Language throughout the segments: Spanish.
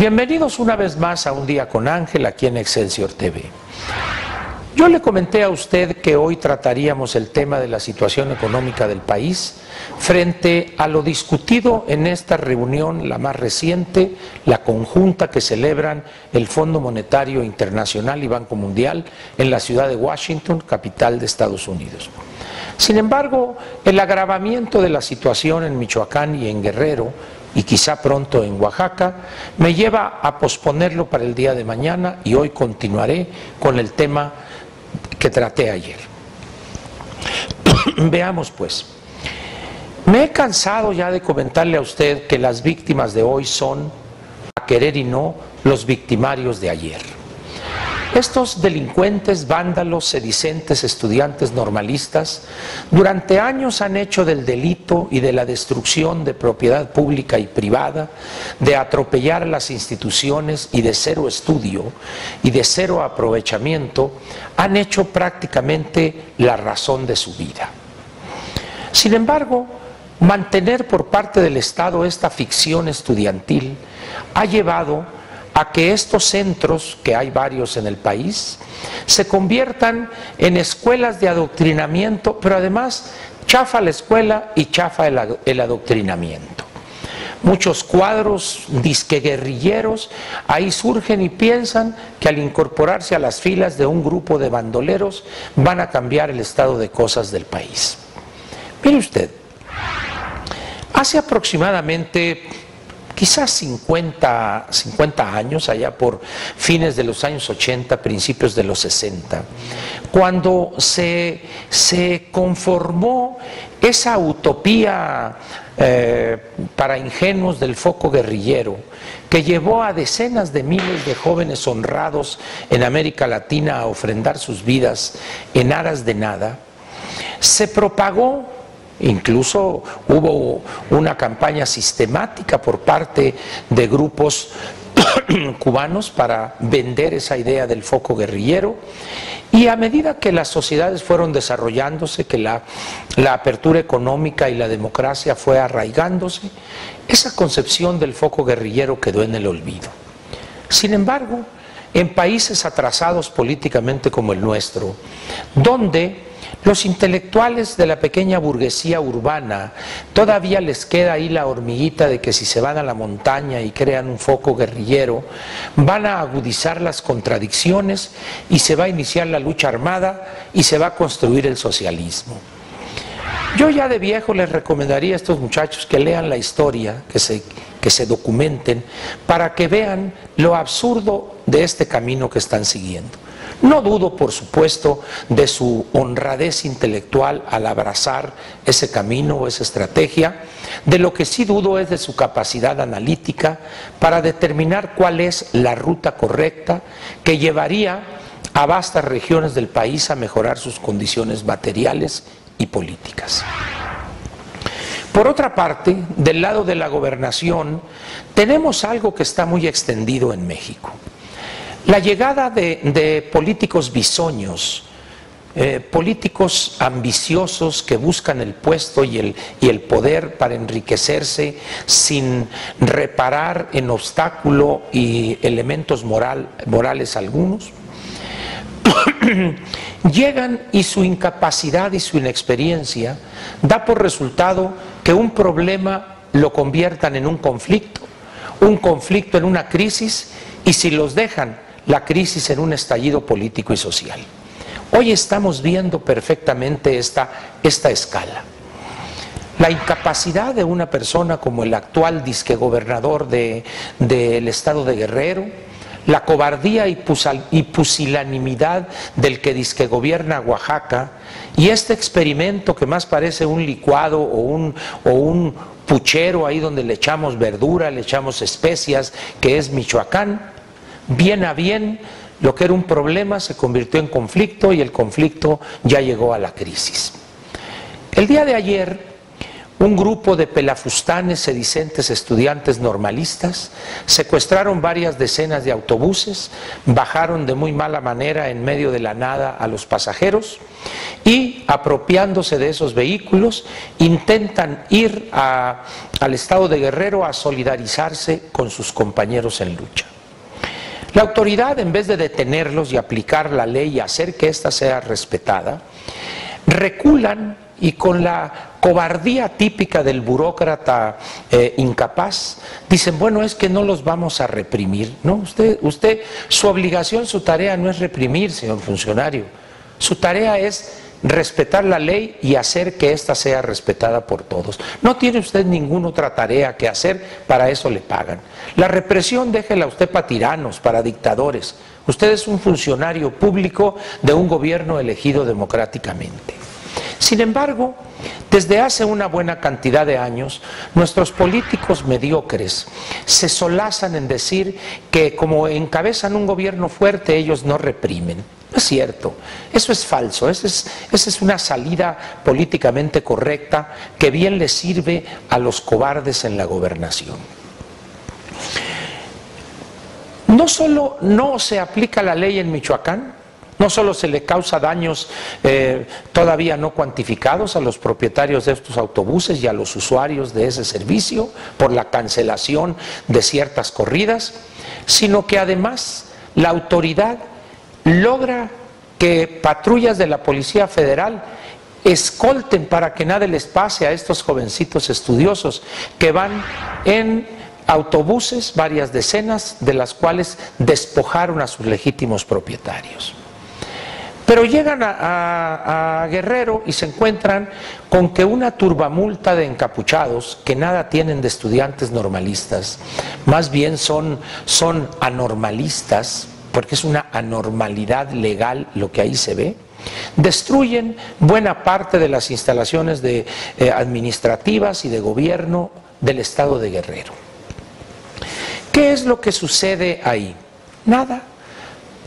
Bienvenidos una vez más a Un Día con Ángel aquí en Excelsior TV. Yo le comenté a usted que hoy trataríamos el tema de la situación económica del país frente a lo discutido en esta reunión, la más reciente, la conjunta que celebran el Fondo Monetario Internacional y Banco Mundial en la ciudad de Washington, capital de Estados Unidos. Sin embargo, el agravamiento de la situación en Michoacán y en Guerrero, y quizá pronto en Oaxaca, me lleva a posponerlo para el día de mañana y hoy continuaré con el tema que traté ayer. Veamos pues. Me he cansado ya de comentarle a usted que las víctimas de hoy son, a querer y no, los victimarios de ayer. Estos delincuentes, vándalos, sedicentes, estudiantes normalistas, durante años han hecho del delito y de la destrucción de propiedad pública y privada, de atropellar a las instituciones y de cero estudio y de cero aprovechamiento, han hecho prácticamente la razón de su vida. Sin embargo, mantener por parte del Estado esta ficción estudiantil ha llevado a que estos centros, que hay varios en el país, se conviertan en escuelas de adoctrinamiento, pero además chafa la escuela y chafa el adoctrinamiento. Muchos cuadros disqueguerrilleros ahí surgen y piensan que al incorporarse a las filas de un grupo de bandoleros van a cambiar el estado de cosas del país. Mire usted, hace aproximadamente quizás 50 años, allá por fines de los años 80, principios de los 60, cuando se conformó esa utopía para ingenuos del foco guerrillero, que llevó a decenas de miles de jóvenes honrados en América Latina a ofrendar sus vidas en aras de nada, se propagó. Incluso hubo una campaña sistemática por parte de grupos cubanos para vender esa idea del foco guerrillero, y a medida que las sociedades fueron desarrollándose, que la apertura económica y la democracia fue arraigándose, esa concepción del foco guerrillero quedó en el olvido. Sin embargo, en países atrasados políticamente como el nuestro, donde los intelectuales de la pequeña burguesía urbana todavía les queda ahí la hormiguita de que si se van a la montaña y crean un foco guerrillero, van a agudizar las contradicciones y se va a iniciar la lucha armada y se va a construir el socialismo. Yo ya de viejo les recomendaría a estos muchachos que lean la historia, que se documenten, para que vean lo absurdo de este camino que están siguiendo. No dudo, por supuesto, de su honradez intelectual al abrazar ese camino o esa estrategia. De lo que sí dudo es de su capacidad analítica para determinar cuál es la ruta correcta que llevaría a vastas regiones del país a mejorar sus condiciones materiales y políticas. Por otra parte, del lado de la gobernación, tenemos algo que está muy extendido en México. La llegada de políticos bisoños, políticos ambiciosos que buscan el puesto y el poder para enriquecerse sin reparar en obstáculo y elementos morales algunos, llegan y su incapacidad y su inexperiencia da por resultado que un problema lo conviertan en un conflicto en una crisis, y si los dejan, la crisis en un estallido político y social. Hoy estamos viendo perfectamente esta escala. La incapacidad de una persona como el actual disque gobernador del estado de Guerrero, la cobardía y pusilanimidad del que disque gobierna Oaxaca, y este experimento que más parece un licuado o un puchero ahí donde le echamos verdura, le echamos especias, que es Michoacán. Bien a bien, lo que era un problema se convirtió en conflicto y el conflicto ya llegó a la crisis. El día de ayer, un grupo de pelafustanes sedicentes estudiantes normalistas secuestraron varias decenas de autobuses, bajaron de muy mala manera en medio de la nada a los pasajeros y, apropiándose de esos vehículos, intentan ir al estado de Guerrero a solidarizarse con sus compañeros en lucha. La autoridad, en vez de detenerlos y aplicar la ley y hacer que ésta sea respetada, reculan y con la cobardía típica del burócrata incapaz, dicen, bueno, es que no los vamos a reprimir. No, usted, su obligación, su tarea no es reprimir, señor funcionario. Su tarea es respetar la ley y hacer que ésta sea respetada por todos. No tiene usted ninguna otra tarea que hacer, para eso le pagan. La represión déjela usted para tiranos, para dictadores. Usted es un funcionario público de un gobierno elegido democráticamente. Sin embargo, desde hace una buena cantidad de años, nuestros políticos mediocres se solazan en decir que como encabezan un gobierno fuerte, ellos no reprimen. No es cierto, eso es falso, esa es una salida políticamente correcta que bien le sirve a los cobardes en la gobernación. No solo no se aplica la ley en Michoacán, no solo se le causa daños todavía no cuantificados a los propietarios de estos autobuses y a los usuarios de ese servicio por la cancelación de ciertas corridas, sino que además la autoridad logra que patrullas de la Policía Federal escolten para que nada les pase a estos jovencitos estudiosos que van en autobuses, varias decenas, de las cuales despojaron a sus legítimos propietarios. Pero llegan a Guerrero y se encuentran con que una turbamulta de encapuchados, que nada tienen de estudiantes normalistas, más bien son anormalistas, porque es una anormalidad legal lo que ahí se ve, destruyen buena parte de las instalaciones administrativas y de gobierno del estado de Guerrero. ¿Qué es lo que sucede ahí? Nada.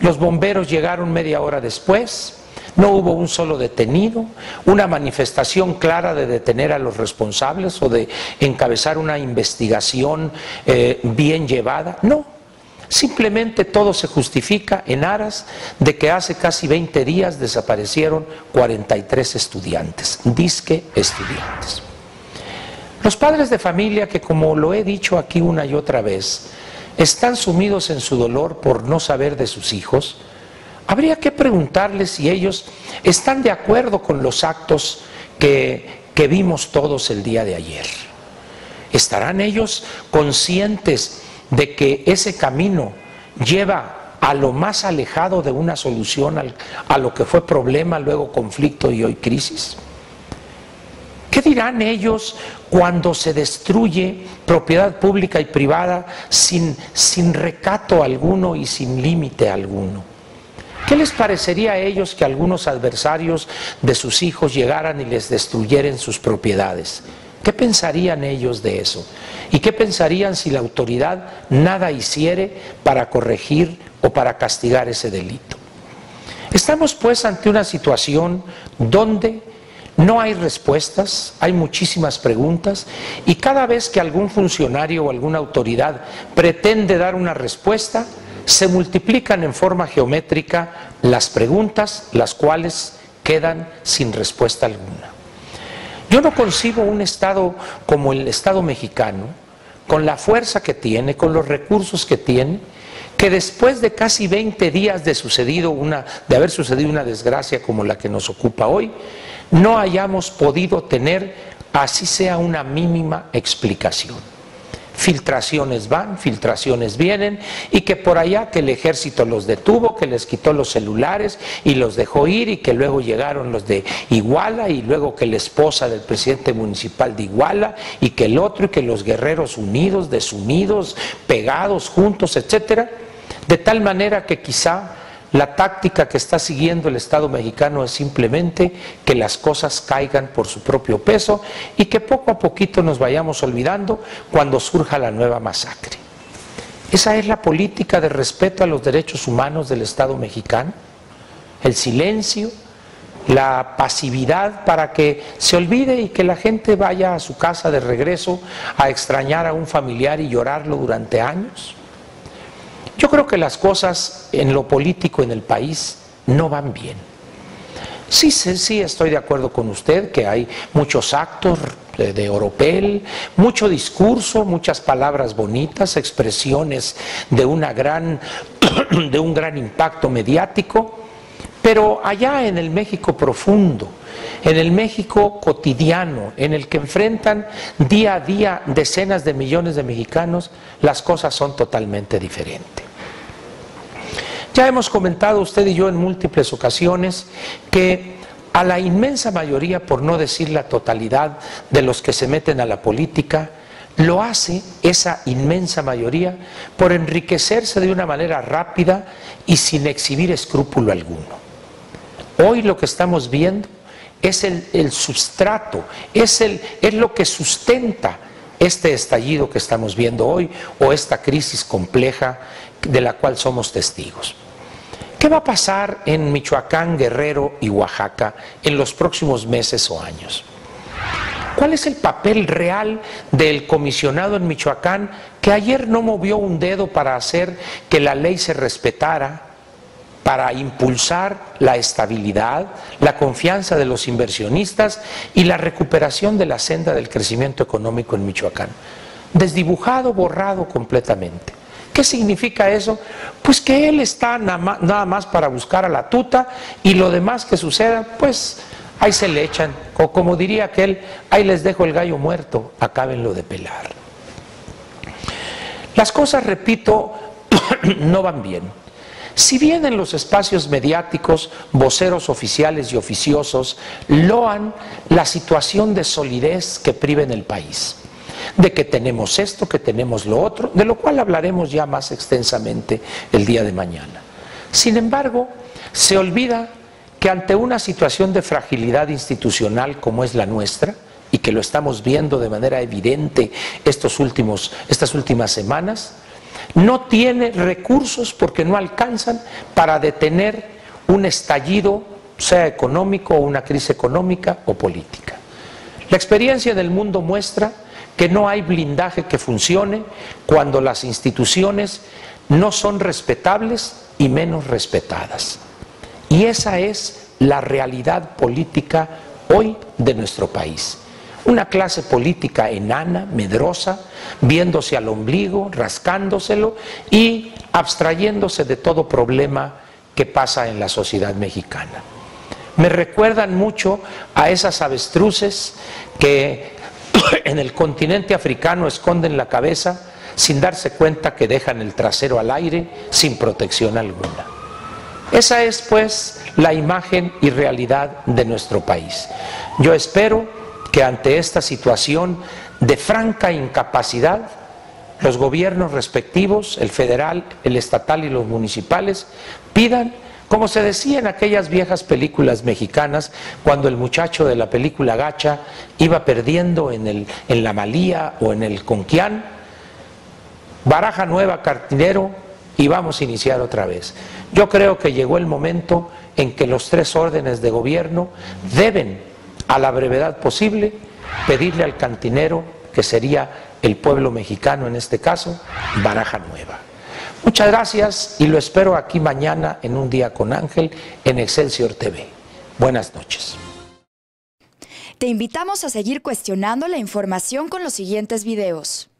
Los bomberos llegaron media hora después, no hubo un solo detenido, una manifestación clara de detener a los responsables o de encabezar una investigación bien llevada, no. Simplemente todo se justifica en aras de que hace casi 20 días desaparecieron 43 estudiantes, disque estudiantes. Los padres de familia que, como lo he dicho aquí una y otra vez, están sumidos en su dolor por no saber de sus hijos, habría que preguntarles si ellos están de acuerdo con los actos que vimos todos el día de ayer. ¿Estarán ellos conscientes de que ese camino lleva a lo más alejado de una solución a lo que fue problema, luego conflicto y hoy crisis? ¿Qué dirán ellos cuando se destruye propiedad pública y privada sin recato alguno y sin límite alguno? ¿Qué les parecería a ellos que algunos adversarios de sus hijos llegaran y les destruyeran sus propiedades? ¿Qué pensarían ellos de eso? ¿Y qué pensarían si la autoridad nada hiciere para corregir o para castigar ese delito? Estamos pues ante una situación donde no hay respuestas, hay muchísimas preguntas, y cada vez que algún funcionario o alguna autoridad pretende dar una respuesta, se multiplican en forma geométrica las preguntas, las cuales quedan sin respuesta alguna. Yo no concibo un Estado como el Estado mexicano, con la fuerza que tiene, con los recursos que tiene, que después de casi 20 días de haber sucedido una desgracia como la que nos ocupa hoy, no hayamos podido tener, así sea una mínima explicación. Filtraciones van, filtraciones vienen, y que por allá que el ejército los detuvo, que les quitó los celulares y los dejó ir, y que luego llegaron los de Iguala, y luego que la esposa del presidente municipal de Iguala, y que el otro, y que los guerreros unidos, desunidos, pegados, juntos, etcétera, de tal manera que quizá la táctica que está siguiendo el Estado mexicano es simplemente que las cosas caigan por su propio peso y que poco a poquito nos vayamos olvidando cuando surja la nueva masacre. ¿Esa es la política de respeto a los derechos humanos del Estado mexicano? ¿El silencio? la pasividad para que se olvide y que la gente vaya a su casa de regreso a extrañar a un familiar y llorarlo durante años? Yo creo que las cosas en lo político en el país no van bien. Sí, estoy de acuerdo con usted que hay muchos actos de oropel, mucho discurso, muchas palabras bonitas, expresiones de un gran impacto mediático, pero allá en el México profundo, en el México cotidiano, en el que enfrentan día a día decenas de millones de mexicanos, las cosas son totalmente diferentes. Ya hemos comentado usted y yo en múltiples ocasiones que a la inmensa mayoría, por no decir la totalidad de los que se meten a la política, lo hace esa inmensa mayoría por enriquecerse de una manera rápida y sin exhibir escrúpulo alguno. Hoy lo que estamos viendo es el sustrato, es lo que sustenta este estallido que estamos viendo hoy o esta crisis compleja de la cual somos testigos. ¿Qué va a pasar en Michoacán, Guerrero y Oaxaca en los próximos meses o años? ¿Cuál es el papel real del comisionado en Michoacán que ayer no movió un dedo para hacer que la ley se respetara, para impulsar la estabilidad, la confianza de los inversionistas y la recuperación de la senda del crecimiento económico en Michoacán? Desdibujado, borrado completamente. ¿Qué significa eso? Pues que él está nada más para buscar a la tuta y lo demás que suceda, pues ahí se le echan, o como diría aquel, ahí les dejo el gallo muerto, acábenlo de pelar. Las cosas, repito, no van bien. Si bien en los espacios mediáticos, voceros oficiales y oficiosos loan la situación de solidez que priva en el país, de que tenemos esto, que tenemos lo otro, de lo cual hablaremos ya más extensamente el día de mañana. Sin embargo, se olvida que ante una situación de fragilidad institucional como es la nuestra, y que lo estamos viendo de manera evidente estas últimas semanas, no tiene recursos porque no alcanzan para detener un estallido, sea económico o una crisis económica o política. La experiencia del mundo muestra que no hay blindaje que funcione cuando las instituciones no son respetables y menos respetadas. Y esa es la realidad política hoy de nuestro país. Una clase política enana, medrosa, viéndose al ombligo, rascándoselo y abstrayéndose de todo problema que pasa en la sociedad mexicana. Me recuerdan mucho a esas avestruces que en el continente africano esconden la cabeza sin darse cuenta que dejan el trasero al aire sin protección alguna. Esa es pues la imagen y realidad de nuestro país. Yo espero que ante esta situación de franca incapacidad, los gobiernos respectivos, el federal, el estatal y los municipales, pidan, como se decía en aquellas viejas películas mexicanas, cuando el muchacho de la película Gacha iba perdiendo en la Malía o en el Conquián, baraja nueva, cartinero, y vamos a iniciar otra vez. Yo creo que llegó el momento en que los tres órdenes de gobierno deben, a la brevedad posible, pedirle al cantinero, que sería el pueblo mexicano en este caso, baraja nueva. Muchas gracias y lo espero aquí mañana en Un Día con Ángel en Excelsior TV. Buenas noches. Te invitamos a seguir cuestionando la información con los siguientes videos.